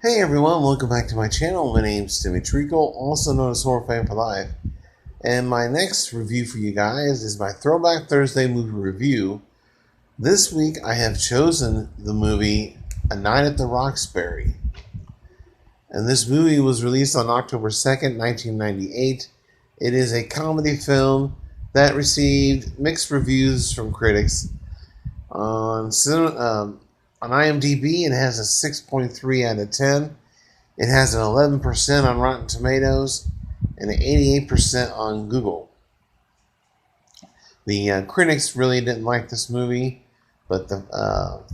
Hey everyone, welcome back to my channel. My name's Timmy Treacle, also known as Horror Fan for Life. And my next review for you guys is my Throwback Thursday movie review. This week I have chosen the movie A Night at the Roxbury. And this movie was released on October 2nd, 1998. It is a comedy film that received mixed reviews from critics. On IMDb, it has a 6.3 out of 10. It has an 11% on Rotten Tomatoes and an 88% on Google. The critics really didn't like this movie, but the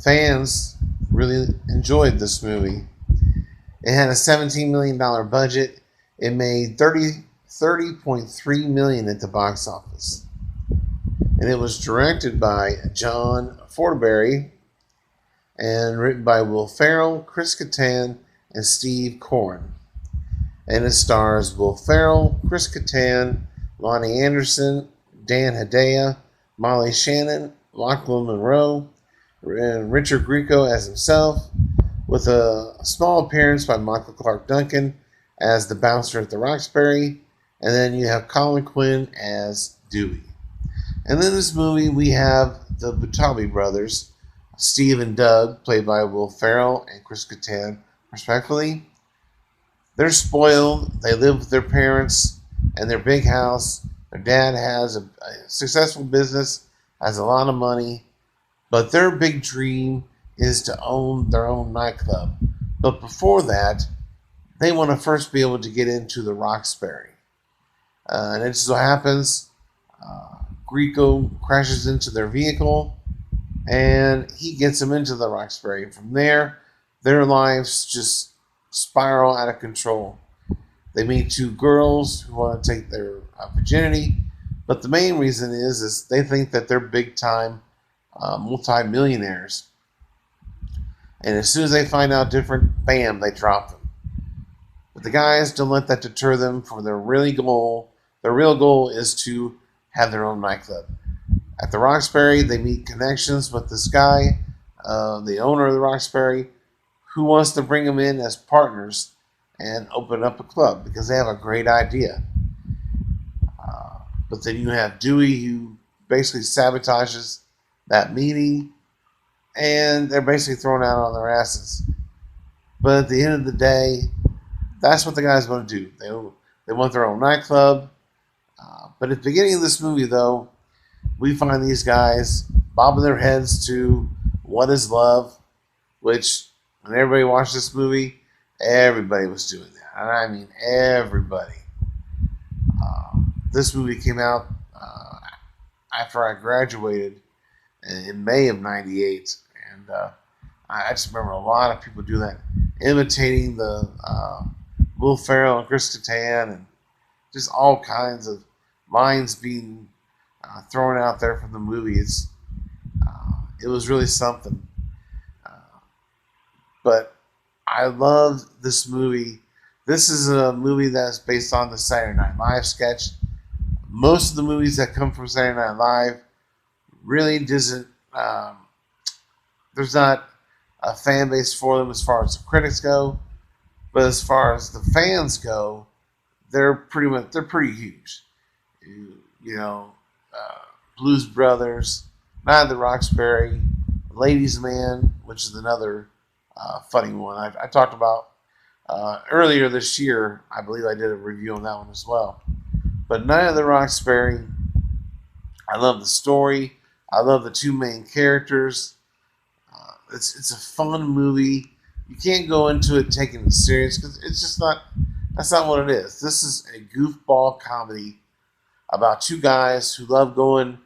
fans really enjoyed this movie. It had a $17 million budget. It made $30.3 million at the box office. And it was directed by John Fortenberry and written by Will Ferrell, Chris Kattan, and Steve Coren. And it stars Will Ferrell, Chris Kattan, Lonnie Anderson, Dan Hedaya, Molly Shannon, Lachlan Monroe, and Richard Grieco as himself, with a small appearance by Michael Clark Duncan as the bouncer at the Roxbury, and then you have Colin Quinn as Dewey. And in this movie, we have the Butabi brothers, Steve and Doug, played by Will Ferrell and Chris Kattan, respectively. They're spoiled. They live with their parents and their big house. Their dad has a successful business, has a lot of money, but their big dream is to own their own nightclub. But before that, they want to first be able to get into the Roxbury. And it so happens, Grieco crashes into their vehicle, and he gets them into the Roxbury. From there, their lives just spiral out of control. They meet two girls who want to take their virginity, but the main reason is they think that they're big-time multi-millionaires. And as soon as they find out different, bam, they drop them. But the guys don't let that deter them from their real goal. Their real goal is to have their own nightclub. At the Roxbury, they meet connections with this guy, the owner of the Roxbury, who wants to bring them in as partners and open up a club because they have a great idea. But then you have Dewey, who basically sabotages that meeting, and they're basically thrown out on their asses. But at the end of the day, that's what the guys want to do. They want their own nightclub. But at the beginning of this movie, though, we find these guys bobbing their heads to What Is Love, which, when everybody watched this movie, everybody was doing that. And I mean everybody. This movie came out after I graduated in May of '98. And I just remember a lot of people doing that, imitating the Will Ferrell and Chris Kattan, and just all kinds of lines being thrown out there from the movie. It was really something. But I love this movie. This is a movie that's based on the Saturday Night Live sketch. Most of the movies that come from Saturday Night Live really doesn't. There's not a fan base for them as far as the critics go, but as far as the fans go, they're pretty huge. You know, Blues Brothers, Night at the Roxbury, Ladies Man, which is another funny one I talked about earlier this year. I believe I did a review on that one as well. But Night at the Roxbury, I love the story. I love the two main characters. It's a fun movie. You can't go into it taking it serious because it's just not. That's not what it is. This is a goofball comedy about two guys who love going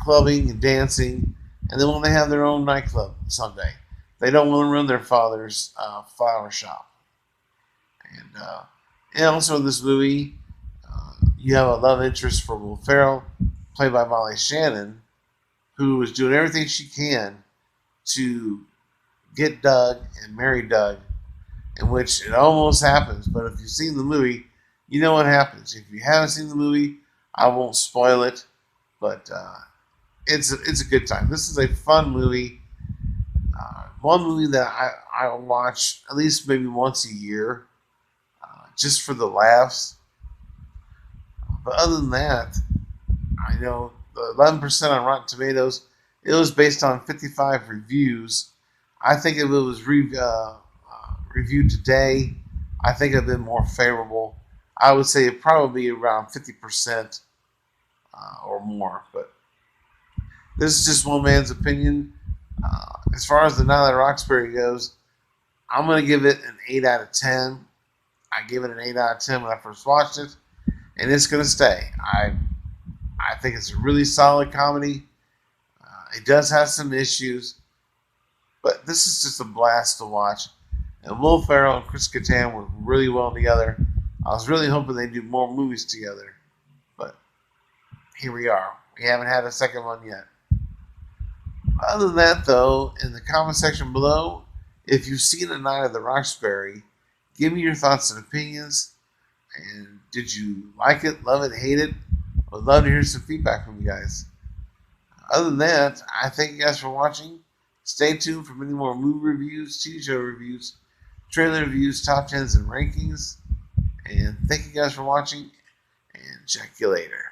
clubbing and dancing, and they want to have their own nightclub someday. They don't want to run their father's flower shop. And also in this movie, you have a love interest for Will Ferrell, played by Molly Shannon, who is doing everything she can to get Doug and marry Doug, in which it almost happens. But if you've seen the movie, you know what happens. If you haven't seen the movie, I won't spoil it, but it's a good time. This is a fun movie. one movie that I watch at least maybe once a year, just for the laughs. But other than that, I know the 11% on Rotten Tomatoes, it was based on 55 reviews. I think if it was reviewed today, I think it'd been more favorable. I would say it probably around 50% or more. But this is just one man's opinion. As far as the Night at Roxbury goes, I'm going to give it an 8 out of 10. I gave it an 8 out of 10 when I first watched it, and it's going to stay. I think it's a really solid comedy. It does have some issues, but this is just a blast to watch. And Will Ferrell and Chris Kattan work really well together. I was really hoping they'd do more movies together, but here we are. We haven't had a second one yet. Other than that, though, in the comment section below, if you've seen A Night at the Roxbury, give me your thoughts and opinions. And did you like it, love it, hate it? I would love to hear some feedback from you guys. Other than that, I thank you guys for watching. Stay tuned for many more movie reviews, TV show reviews, trailer reviews, top 10s, and rankings. And thank you guys for watching, and check you later.